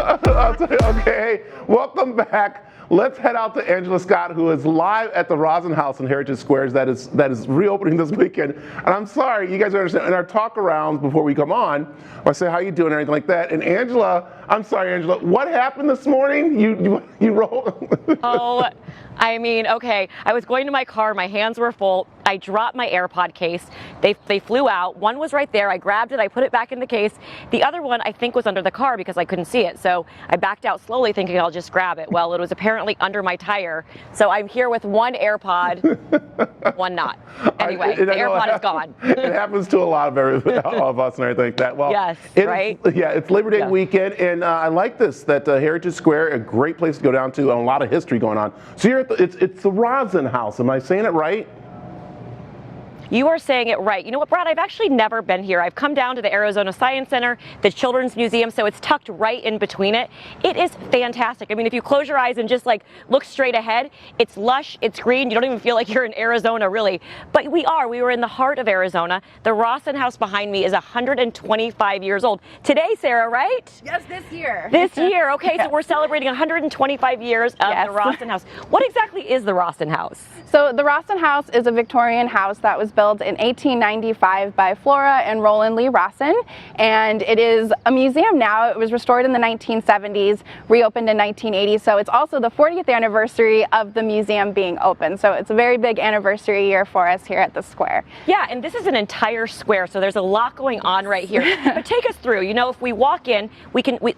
I'll tell you, okay, welcome back. Let's head out to Angela Scott, who is live at the Rosson house in Heritage Squares that is reopening this weekend. And I'm sorry, you guys understand, in our talk arounds before we come on, I say, how you doing, and anything like that. And Angela, I'm sorry, Angela, what happened this morning? You rolled? Oh, I mean, okay, I was going to my car, my hands were full, I dropped my AirPod case, they flew out, one was right there, I grabbed it, I put it back in the case, the other one I think was under the car because I couldn't see it, so I backed out slowly thinking I'll just grab it. Well, it was apparently under my tire, so I'm here with one AirPod, one not. Anyway, the AirPod is gone. It happens to a lot of all of us and everything like that. Well, yes, right? It's Labor Day weekend, and I like this, that Heritage Square, a great place to go down to, and a lot of history going on. So you're at it's the Rosson house, am I saying it right? You are saying it right. You know what, Brad, I've actually never been here. I've come down to the Arizona Science Center, the Children's Museum, so it's tucked right in between it. It is fantastic. I mean, if you close your eyes and just like look straight ahead, it's lush, it's green, you don't even feel like you're in Arizona really. But we were in the heart of Arizona. The Rosson house behind me is 125 years old. Today, Sarah, right? Yes, this year. This year, okay, so we're celebrating 125 years of the Rosson house. What exactly is the Rosson house? So the Rosson house is a Victorian house that was built in 1895 by Flora and Roland Lee Rosson, and it is a museum now. It was restored in the 1970s, reopened in 1980, so it's also the 40th anniversary of the museum being open. So it's a very big anniversary year for us here at the square. Yeah, and this is an entire square, so there's a lot going on right here. But take us through, you know, if we walk in,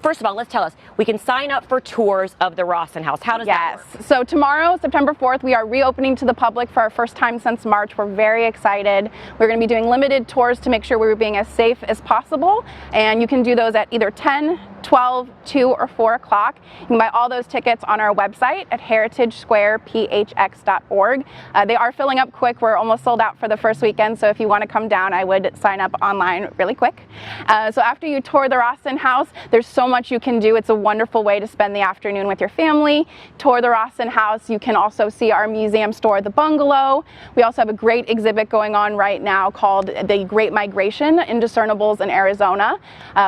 first of all, let's tell us, we can sign up for tours of the Rosson house. How does that work? So tomorrow, September 4th, we are reopening to the public for our first time since March. We're very excited. We're going to be doing limited tours to make sure we're being as safe as possible, and you can do those at either 10, 12, 2, or 4 o'clock. You can buy all those tickets on our website at heritagesquarephx.org. They are filling up quick. We're almost sold out for the first weekend, so if you want to come down, I would sign up online really quick. So after you tour the Rosson house, there's so much you can do. It's a wonderful way to spend the afternoon with your family. Tour the Rosson house. You can also see our museum store, the Bungalow. We also have a great exhibit going on right now called The Great Migration, Indiscernibles in Arizona,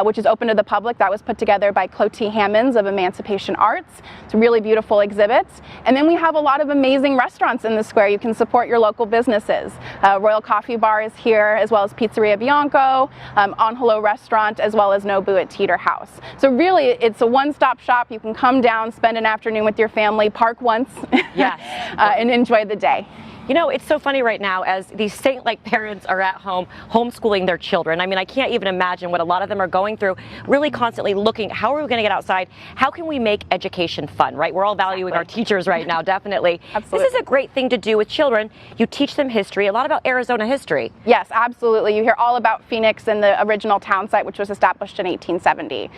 which is open to the public. That was put together by Clottie Hammonds of Emancipation Arts. It's really beautiful exhibits. And then we have a lot of amazing restaurants in the square. You can support your local businesses. Royal Coffee Bar is here, as well as Pizzeria Bianco, On Hello Restaurant, as well as Nobu at Teeter House. So really, it's a one-stop shop. You can come down, spend an afternoon with your family, park once, yes. And enjoy the day. You know, it's so funny right now as these saint-like parents are at home homeschooling their children. I mean, I can't even imagine what a lot of them are going through, really constantly looking, how are we going to get outside? How can we make education fun, right? We're all valuing our teachers right now, definitely. Absolutely. This is a great thing to do with children. You teach them history, a lot about Arizona history. Yes, absolutely. You hear all about Phoenix and the original town site, which was established in 1870.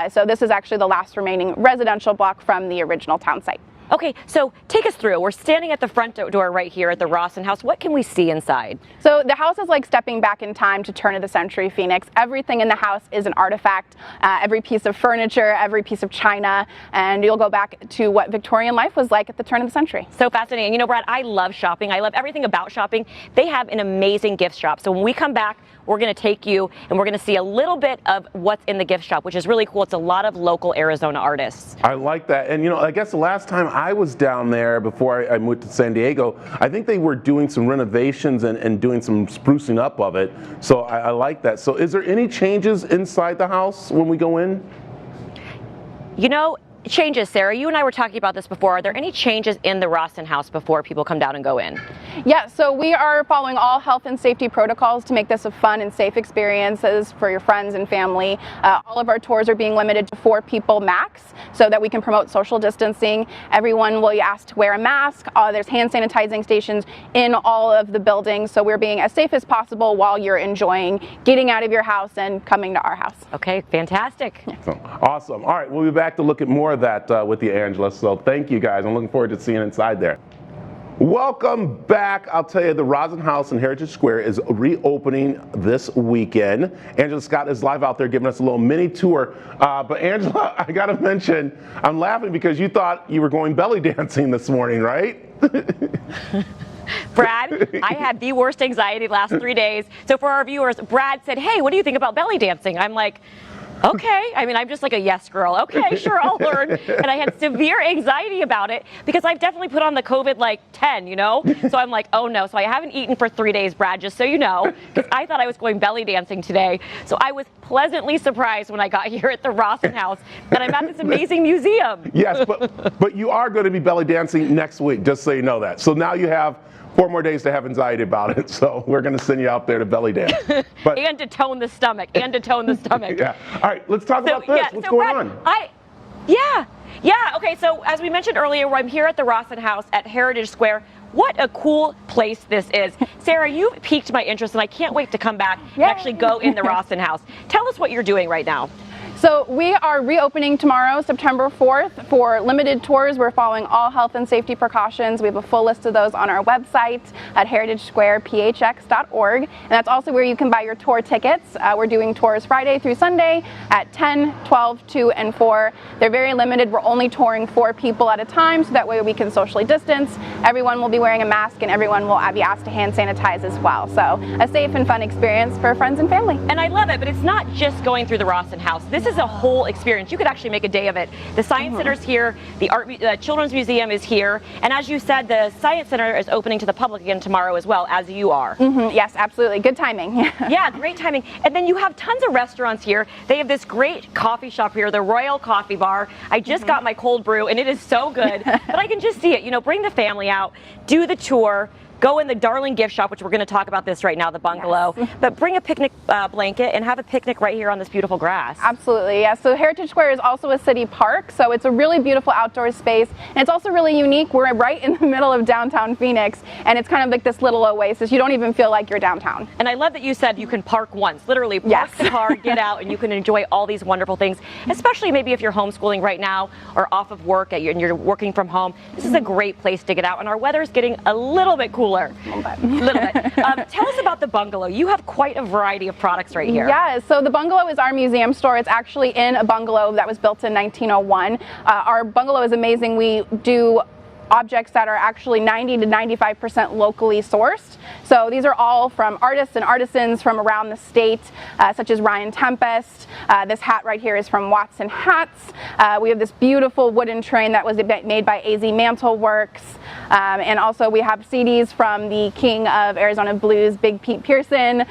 So this is actually the last remaining residential block from the original town site. Okay, so take us through. We're standing at the front door right here at the Rosson house. What can we see inside? So the house is like stepping back in time to turn of the century Phoenix. Everything in the house is an artifact, every piece of furniture, every piece of china, and you'll go back to what Victorian life was like at the turn of the century. So fascinating. You know, Brad, I love shopping. I love everything about shopping. They have an amazing gift shop. So when we come back, we're going to take you and we're going to see a little bit of what's in the gift shop, which is really cool. It's a lot of local Arizona artists. I like that. And, you know, I guess the last time I was down there before I moved to San Diego, I think they were doing some renovations and doing some sprucing up of it. So I like that. So is there any changes inside the house when we go in? You know, changes, Sarah. You and I were talking about this before. Are there any changes in the Rosson house before people come down and go in? Yeah, so we are following all health and safety protocols to make this a fun and safe experiences for your friends and family. All of our tours are being limited to 4 people max so that we can promote social distancing. Everyone will be asked to wear a mask. There's hand sanitizing stations in all of the buildings, so we're being as safe as possible while you're enjoying getting out of your house and coming to our house. Okay, fantastic. Yeah. So, awesome. All right, we'll be back to look at more of that with you, Angela. So thank you, guys. I'm looking forward to seeing inside there. Welcome back. I'll tell you, the Rosson House in Heritage Square is reopening this weekend. Angela Scott is live out there giving us a little mini tour. But Angela, I got to mention, I'm laughing because you thought you were going belly dancing this morning, right? Brad, I had the worst anxiety the last 3 days. So for our viewers, Brad said, hey, what do you think about belly dancing? I'm like, Okay, I mean, I'm just like a yes girl. Okay, sure, I'll learn. And I had severe anxiety about it because I've definitely put on the COVID like 10, you know? So I'm like, oh no. So I haven't eaten for 3 days, Brad, just so you know, because I thought I was going belly dancing today. So I was pleasantly surprised when I got here at the Rawson house that I'm at this amazing museum. Yes, but you are going to be belly dancing next week, just so you know that. So now you have 4 more days to have anxiety about it, so we're going to send you out there to belly dance. But, and to tone the stomach, yeah. All right, let's talk about this. What's going Brad, on? Okay, so as we mentioned earlier, I'm here at the Rosson house at Heritage Square. What a cool place this is. Sarah, you've piqued my interest, and I can't wait to come back and actually go in the Rosson house. Tell us what you're doing right now. So we are reopening tomorrow, September 4th, for limited tours. We're following all health and safety precautions. We have a full list of those on our website at heritagesquarephx.org. And that's also where you can buy your tour tickets. We're doing tours Friday through Sunday at 10, 12, 2, and 4. They're very limited. We're only touring 4 people at a time, so that way we can socially distance. Everyone will be wearing a mask, and everyone will be asked to hand sanitize as well. So a safe and fun experience for friends and family. And I love it, but it's not just going through the Rosson house. This is a whole experience. You could actually make a day of it. The Science Center's here, the Children's Museum is here, and as you said, the Science Center is opening to the public again tomorrow as well, as you are. Yes, absolutely. Good timing. Yeah, great timing. And then you have tons of restaurants here. They have this great coffee shop here, the Royal Coffee Bar. I just got my cold brew, and it is so good. But I can just see it. You know, bring the family out, do the tour, go in the darling gift shop, which we're going to talk about this right now, the Bungalow, but bring a picnic blanket and have a picnic right here on this beautiful grass. Absolutely, yeah. So Heritage Square is also a city park, so it's a really beautiful outdoor space, and it's also really unique. We're right in the middle of downtown Phoenix, and it's kind of like this little oasis. You don't even feel like you're downtown. And I love that you said you can park once, literally park the car, get out, and you can enjoy all these wonderful things, especially maybe if you're homeschooling right now or off of work and you're working from home. This is a great place to get out, and our weather is getting a little bit cooler. A little bit. Tell us about the Bungalow. You have quite a variety of products right here. Yeah, so the Bungalow is our museum store. It's actually in a bungalow that was built in 1901. Our bungalow is amazing. We do objects that are actually 90 to 95% locally sourced. So these are all from artists and artisans from around the state, such as Ryan Tempest. This hat right here is from Watson Hats. We have this beautiful wooden train that was made by AZ Mantle Works. And also we have CDs from the king of Arizona blues, Big Pete Pearson.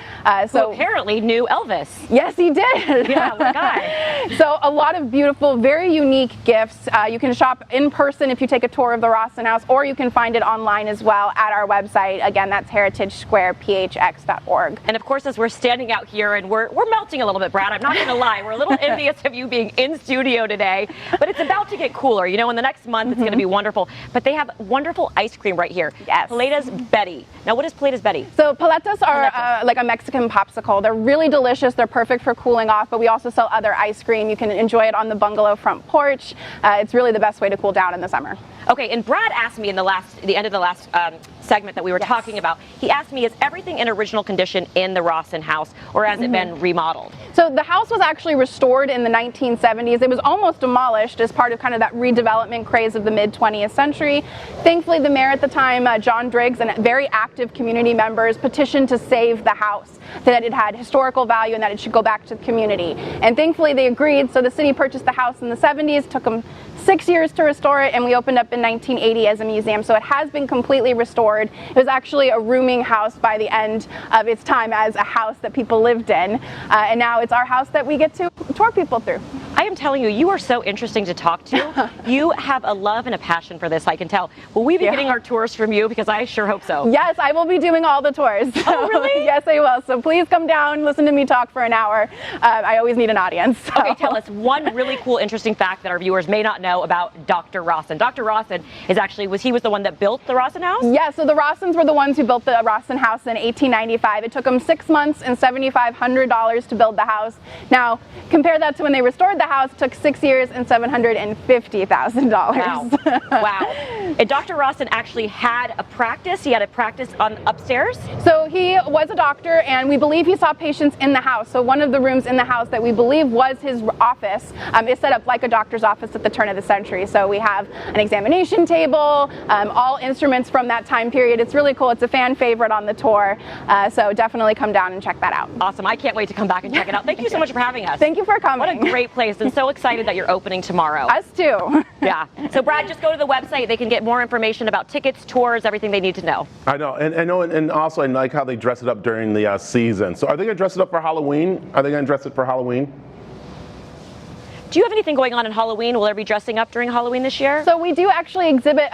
Who apparently knew Elvis. Yes, he did. Yeah, what a guy. So a lot of beautiful, very unique gifts. You can shop in person if you take a tour of the Rawson house, or you can find it online as well at our website. Again, that's heritagesquarephx.org. And of course, as we're standing out here and we're melting a little bit, Brad, I'm not going to lie, we're a little envious of you being in studio today, but it's about to get cooler. You know, in the next month, it's going to be wonderful. But they have wonderful ice cream right here. Yes. Paletas Betty. Now, what is Paletas Betty? So paletas are like a Mexican popsicle. They're really delicious. They're perfect for cooling off, but we also sell other ice cream. You can enjoy it on the bungalow front porch. It's really the best way to cool down in the summer. Okay, and Brad asked me in the end of the last segment that we were talking about, he asked me, is everything in original condition in the Rawson house, or has it been remodeled? So the house was actually restored in the 1970s. It was almost demolished as part of kind of that redevelopment craze of the mid-20th century. Thankfully, the mayor at the time, John Driggs, and very active community members petitioned to save the house, that it had historical value and that it should go back to the community. And thankfully they agreed, so the city purchased the house in the 70s, took them 6 years to restore it, and we opened up in 1980 as a museum. So it has been completely restored. It was actually a rooming house by the end of its time as a house that people lived in. And now it's our house that we get to tour people through. I am telling you, you are so interesting to talk to. You have a love and a passion for this, I can tell. Will we be getting our tours from you? Because I sure hope so. Yes, I will be doing all the tours. Oh, really? Yes, I will. So please come down, listen to me talk for an hour. I always need an audience. So. Okay, tell us one really cool, interesting fact that our viewers may not know about Dr. Rosson. Dr. Rosson is actually, was the one that built the Rosson house? Yeah, so the Rossons were the ones who built the Rosson house in 1895. It took them 6 months and $7,500 to build the house. Now, compare that to when they restored the house, it took 6 years and $750,000. Wow. Wow. And Dr. Rosson actually had a practice. He had a practice on upstairs? So he was a doctor, and we believe he saw patients in the house. So one of the rooms in the house that we believe was his office is set up like a doctor's office at the turn of the the century. So we have an examination table, all instruments from that time period. It's really cool. It's a fan favorite on the tour. So definitely come down and check that out. Awesome. I can't wait to come back and check it out. Thank you so much for having us. Thank you for coming. What a great place, and so excited that you're opening tomorrow. Us too. Yeah. So Brad, just go to the website. They can get more information about tickets, tours, everything they need to know. I know, and also I like how they dress it up during the season. So are they going to dress it up for Halloween? Are they going to dress it for Halloween? Do you have anything going on in Halloween? Will there be dressing up during Halloween this year? So we do actually exhibit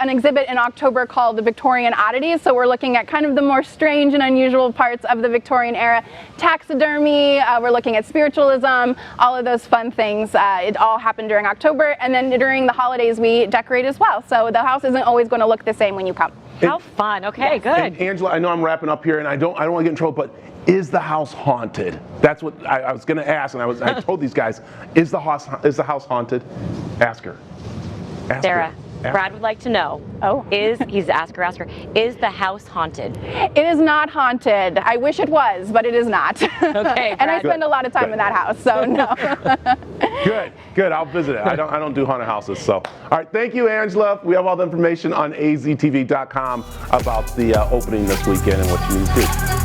in October called the Victorian Oddities. So we're looking at kind of the more strange and unusual parts of the Victorian era. Taxidermy, we're looking at spiritualism, all of those fun things. It all happened during October, and then during the holidays we decorate as well. So the house isn't always going to look the same when you come. How fun. Okay, Yes. good. And Angela, I know I'm wrapping up here, and I don't want to get in trouble, but is the house haunted? That's what I was going to ask, and I told these guys, is the house haunted? Ask her. Ask Sarah, her. Brad would like to know. Oh. He's ask her, is the house haunted? It is not haunted. I wish it was, but it is not. Okay, And I Brad. spend a lot of time in that house, so no. Good. I'll visit it. I don't do haunted houses. So, all right. Thank you, Angela. We have all the information on aztv.com about the opening this weekend and what you need to do.